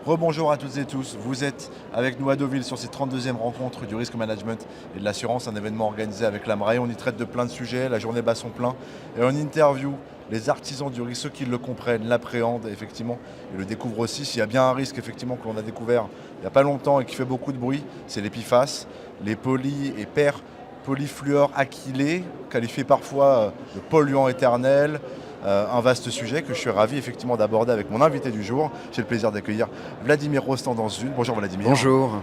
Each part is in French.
Rebonjour à toutes et tous, vous êtes avec nous à Deauville sur cette 32e rencontre du risque management et de l'assurance, un événement organisé avec l'AMRAE. On y traite de plein de sujets, la journée bat son plein et on interview les artisans du risque, ceux qui le comprennent, l'appréhendent effectivement et le découvrent aussi. S'il y a bien un risque effectivement que l'on a découvert il n'y a pas longtemps et qui fait beaucoup de bruit, c'est les PFAS, les poly et polyfluoroalkylés, qualifiés parfois de polluants éternels. Un vaste sujet que je suis ravi effectivement d'aborder avec mon invité du jour. J'ai le plaisir d'accueillir Vladimir Rostand dans une. Bonjour Vladimir. Bonjour.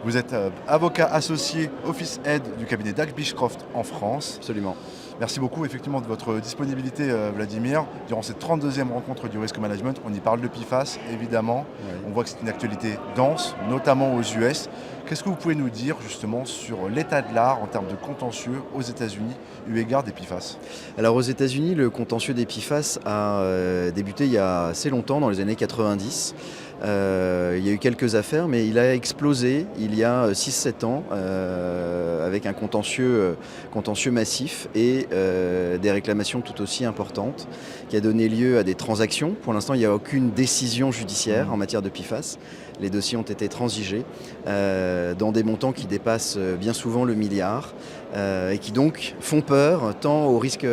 Vous êtes avocat associé Office Head du cabinet Dac-Bishcroft en France. Absolument. Merci beaucoup effectivement de votre disponibilité Vladimir. Durant cette 32e rencontre du risque management, on y parle de PFAS évidemment. Oui. On voit que c'est une actualité dense, notamment aux US. Qu'est-ce que vous pouvez nous dire justement sur l'état de l'art en termes de contentieux aux États-Unis eu égard des PFAS? Alors aux États-Unis, le contentieux des PFAS a débuté il y a assez longtemps, dans les années 90. Il y a eu quelques affaires, mais il a explosé il y a 6-7 ans avec un contentieux massif et des réclamations tout aussi importantes qui a donné lieu à des transactions. Pour l'instant, il n'y a aucune décision judiciaire en matière de PFAS. Les dossiers ont été transigés dans des montants qui dépassent bien souvent le milliard et qui donc font peur tant aux risques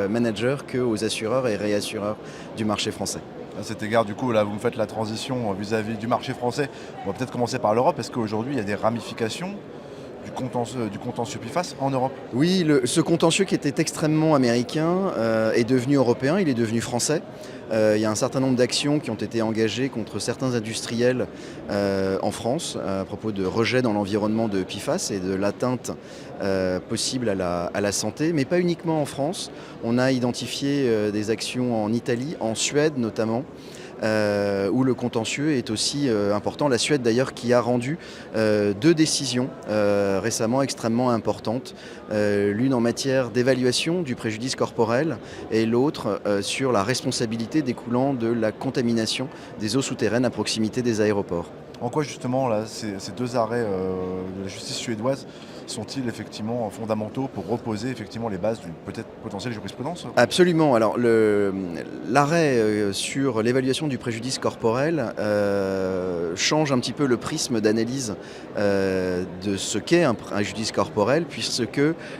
managers qu'aux assureurs et réassureurs du marché français. À cet égard, du coup, là, vous me faites la transition vis-à-vis du marché français. On va peut-être commencer par l'Europe, parce qu'aujourd'hui, il y a des ramifications du contentieux PFAS en Europe. Oui, ce contentieux qui était extrêmement américain est devenu européen, il est devenu français. Il y a un certain nombre d'actions qui ont été engagées contre certains industriels en France à propos de rejet dans l'environnement de PFAS et de l'atteinte possible à la santé, mais pas uniquement en France. On a identifié des actions en Italie, en Suède notamment, où le contentieux est aussi important. La Suède d'ailleurs qui a rendu 2 décisions récemment extrêmement importantes, l'une en matière d'évaluation du préjudice corporel et l'autre sur la responsabilité découlant de la contamination des eaux souterraines à proximité des aéroports. En quoi justement là, ces 2 arrêts de la justice suédoise sont-ils effectivement fondamentaux pour reposer effectivement les bases d'une peut-être potentielle jurisprudence? Absolument. Alors l'arrêt sur l'évaluation du préjudice corporel change un petit peu le prisme d'analyse de ce qu'est un préjudice corporel, puisque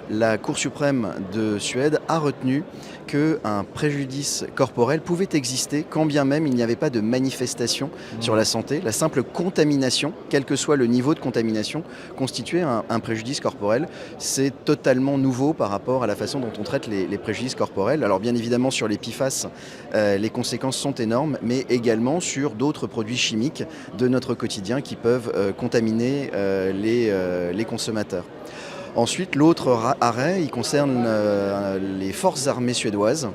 la Cour suprême de Suède a retenu qu'un préjudice corporel pouvait exister quand bien même il n'y avait pas de manifestation sur la santé. La simple contamination, quel que soit le niveau de contamination, constituait un préjudice corporel. C'est totalement nouveau par rapport à la façon dont on traite les préjudices corporels. Alors bien évidemment sur les PFAS, les conséquences sont énormes, mais également sur d'autres produits chimiques de notre quotidien qui peuvent contaminer les consommateurs. Ensuite, l'autre arrêt, il concerne les forces armées suédoises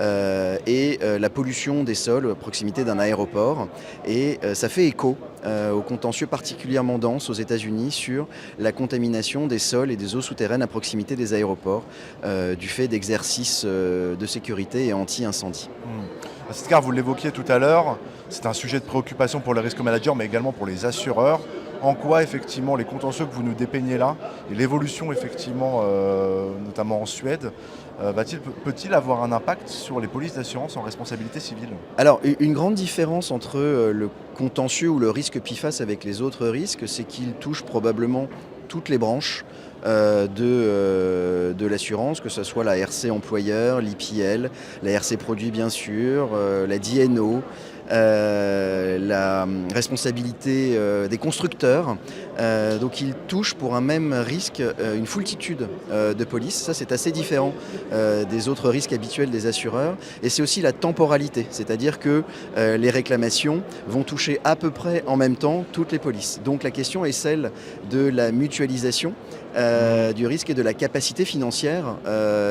et la pollution des sols à proximité d'un aéroport. Et ça fait écho au contentieux particulièrement dense aux États-Unis sur la contamination des sols et des eaux souterraines à proximité des aéroports du fait d'exercices de sécurité et anti-incendie. À cet égard, vous l'évoquiez tout à l'heure, c'est un sujet de préoccupation pour les risques managers, mais également pour les assureurs. En quoi effectivement les contentieux que vous nous dépeignez là et l'évolution effectivement notamment en Suède peut-il avoir un impact sur les polices d'assurance en responsabilité civile? Alors une grande différence entre le contentieux ou le risque PFAS avec les autres risques, c'est qu'il touche probablement toutes les branches de l'assurance, que ce soit la RC employeur, l'IPL, la RC produit bien sûr, la DNO, la responsabilité des constructeurs. Donc il touche pour un même risque une foultitude de polices. Ça c'est assez différent des autres risques habituels des assureurs. Et c'est aussi la temporalité, c'est-à-dire que les réclamations vont toucher à peu près en même temps toutes les polices. Donc la question est celle de la mutualisation du risque et de la capacité financière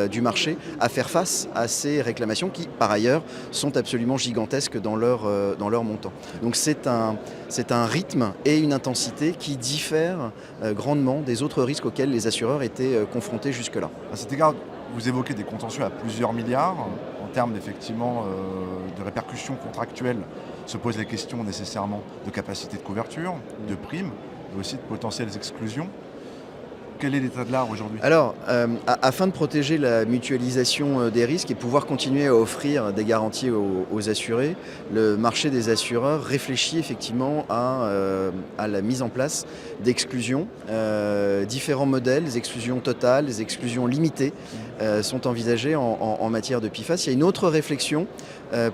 du marché à faire face à ces réclamations qui, par ailleurs, sont absolument gigantesques dans leur montant. Donc c'est un rythme et une intensité qui diffèrent grandement des autres risques auxquels les assureurs étaient confrontés jusque-là. À cet égard, vous évoquez des contentieux à plusieurs milliards. En termes effectivement de répercussions contractuelles, se posent les questions nécessairement de capacité de couverture, de primes, mais aussi de potentielles exclusions. quel est l'état de l'art aujourd'hui? Alors, afin de protéger la mutualisation des risques et pouvoir continuer à offrir des garanties aux assurés, le marché des assureurs réfléchit effectivement à la mise en place d'exclusions. Différents modèles, des exclusions totales, des exclusions limitées sont envisagées en matière de PFAS. Il y a une autre réflexion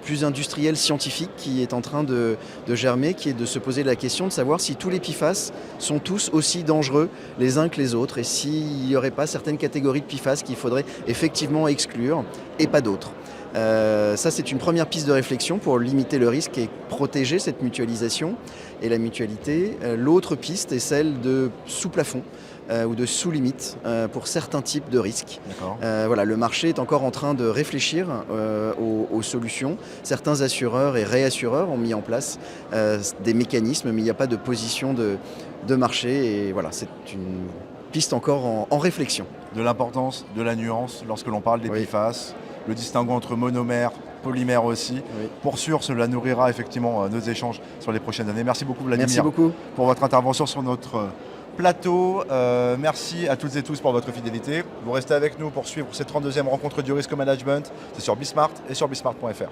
plus industrielle, scientifique, qui est en train de germer, qui est de se poser la question de savoir si tous les PFAS sont tous aussi dangereux les uns que les autres et s'il n'y aurait pas certaines catégories de PFAS qu'il faudrait effectivement exclure et pas d'autres. Ça, c'est une première piste de réflexion pour limiter le risque et protéger cette mutualisation et la mutualité. L'autre piste est celle de sous-plafond ou de sous-limite pour certains types de risques. Voilà, le marché est encore en train de réfléchir aux solutions. Certains assureurs et réassureurs ont mis en place des mécanismes, mais il n'y a pas de position de marché. Et voilà, c'est une piste encore en réflexion. De l'importance, de la nuance lorsque l'on parle des PFAS, le distinguo entre monomère, polymère aussi. Oui. Pour sûr, cela nourrira effectivement nos échanges sur les prochaines années. Merci beaucoup Vladimir. Merci beaucoup Pour votre intervention sur notre plateau. Merci à toutes et tous pour votre fidélité. Vous restez avec nous pour suivre cette 32e rencontre du risque management. C'est sur Bismart et sur bismart.fr.